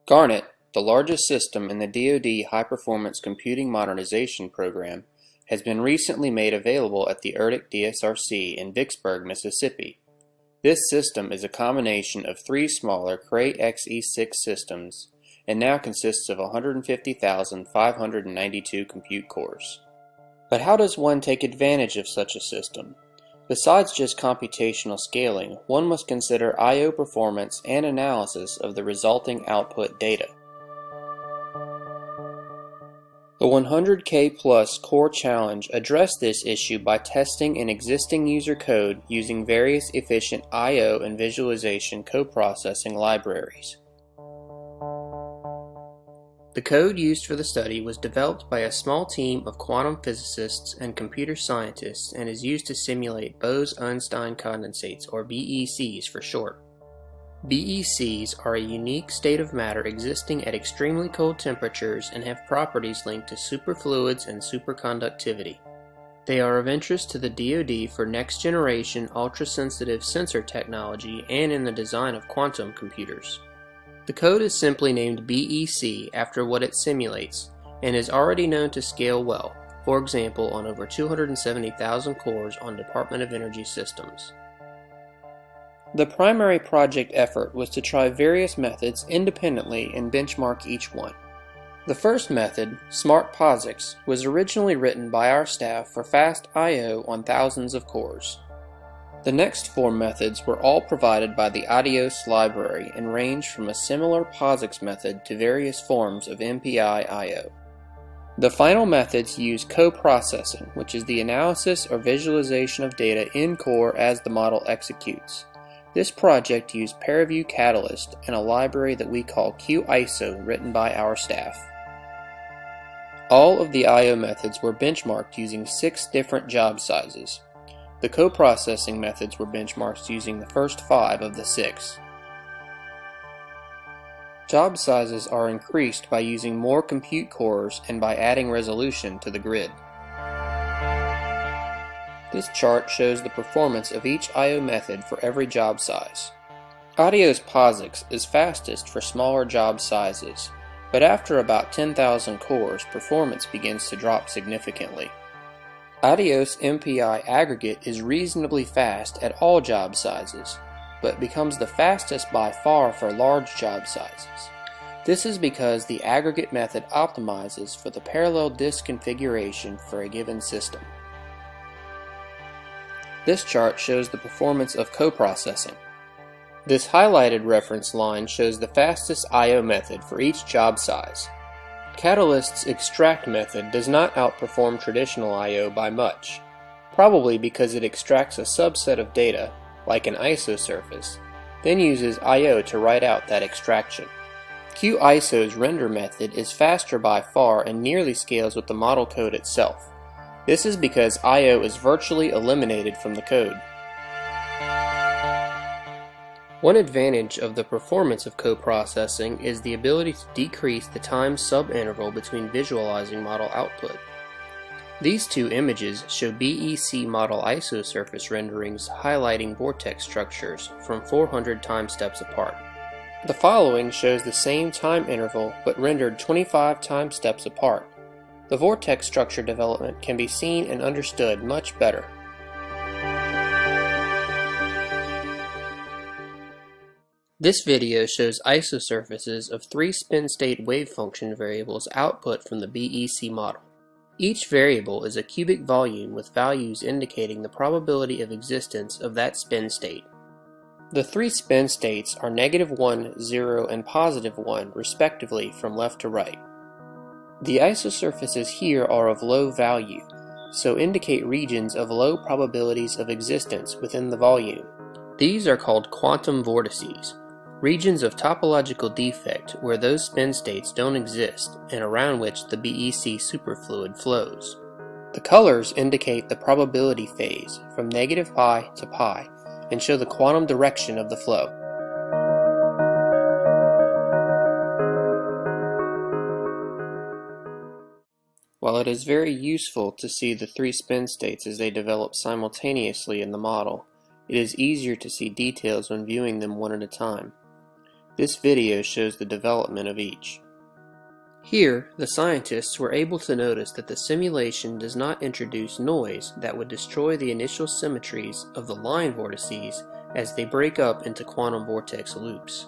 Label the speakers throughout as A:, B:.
A: Garnet, the largest system in the DoD High-Performance Computing Modernization Program, has been recently made available at the ERDIC DSRC in Vicksburg, Mississippi. This system is a combination of three smaller Cray XE6 systems and now consists of 150,592 compute cores. But how does one take advantage of such a system? Besides just computational scaling, one must consider I/O performance and analysis of the resulting output data. The 100K+ Core Challenge addressed this issue by testing an existing user code using various efficient I/O and visualization coprocessing libraries. The code used for the study was developed by a small team of quantum physicists and computer scientists and is used to simulate Bose-Einstein condensates, or BECs for short. BECs are a unique state of matter existing at extremely cold temperatures and have properties linked to superfluids and superconductivity. They are of interest to the DoD for next-generation ultra-sensitive sensor technology and in the design of quantum computers. The code is simply named BEC after what it simulates, and is already known to scale well, for example on over 270,000 cores on Department of Energy systems. The primary project effort was to try various methods independently and benchmark each one. The first method, Smart POSIX, was originally written by our staff for fast I/O on thousands of cores. The next four methods were all provided by the Adios library and range from a similar POSIX method to various forms of MPI I/O. The final methods use coprocessing, which is the analysis or visualization of data in core as the model executes. This project used ParaView Catalyst and a library that we call QISO written by our staff. All of the I/O methods were benchmarked using 6 different job sizes. The coprocessing methods were benchmarked using the first 5 of the 6. Job sizes are increased by using more compute cores and by adding resolution to the grid. This chart shows the performance of each I/O method for every job size. Adios POSIX is fastest for smaller job sizes, but after about 10,000 cores, performance begins to drop significantly. Adios MPI aggregate is reasonably fast at all job sizes, but becomes the fastest by far for large job sizes. This is because the aggregate method optimizes for the parallel disk configuration for a given system. This chart shows the performance of coprocessing. This highlighted reference line shows the fastest I/O method for each job size. Catalyst's extract method does not outperform traditional I/O by much, probably because it extracts a subset of data, like an isosurface, then uses I/O to write out that extraction. QISO's render method is faster by far and nearly scales with the model code itself. This is because I/O is virtually eliminated from the code. One advantage of the performance of coprocessing is the ability to decrease the time subinterval between visualizing model output. These two images show BEC model isosurface renderings highlighting vortex structures from 400 time steps apart. The following shows the same time interval but rendered 25 time steps apart. The vortex structure development can be seen and understood much better. This video shows isosurfaces of 3 spin-state wave function variables output from the BEC model. Each variable is a cubic volume with values indicating the probability of existence of that spin state. The 3 spin states are -1, 0, and +1 respectively from left to right. The isosurfaces here are of low value, so indicate regions of low probabilities of existence within the volume. These are called quantum vortices, regions of topological defect where those spin states don't exist and around which the BEC superfluid flows. The colors indicate the probability phase from -π to π and show the quantum direction of the flow. While it is very useful to see the 3 spin states as they develop simultaneously in the model, it is easier to see details when viewing them one at a time. This video shows the development of each. Here, the scientists were able to notice that the simulation does not introduce noise that would destroy the initial symmetries of the line vortices as they break up into quantum vortex loops.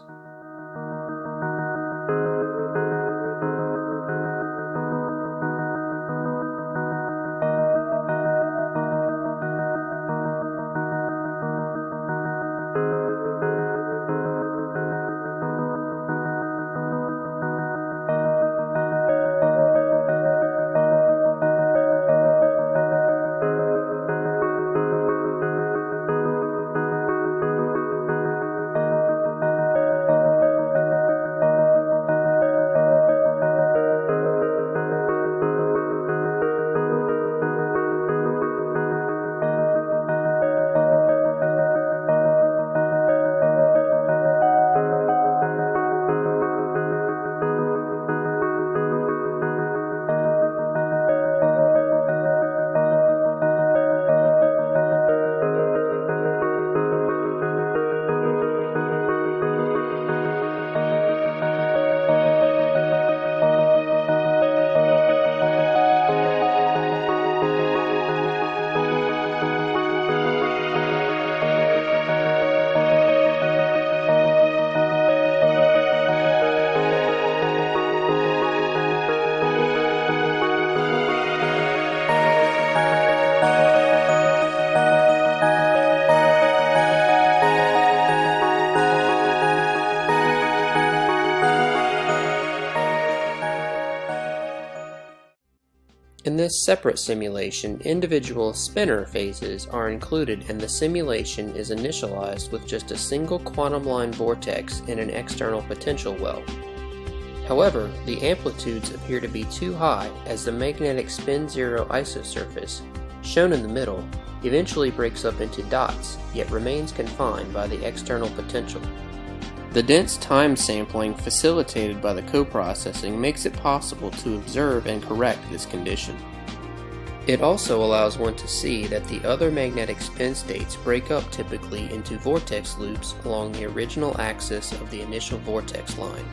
A: In this separate simulation, individual spinor phases are included and the simulation is initialized with just a single quantum line vortex in an external potential well. However, the amplitudes appear to be too high as the magnetic spin-zero isosurface, shown in the middle, eventually breaks up into dots, yet remains confined by the external potential. The dense time sampling facilitated by the coprocessing makes it possible to observe and correct this condition. It also allows one to see that the other magnetic spin states break up typically into vortex loops along the original axis of the initial vortex line.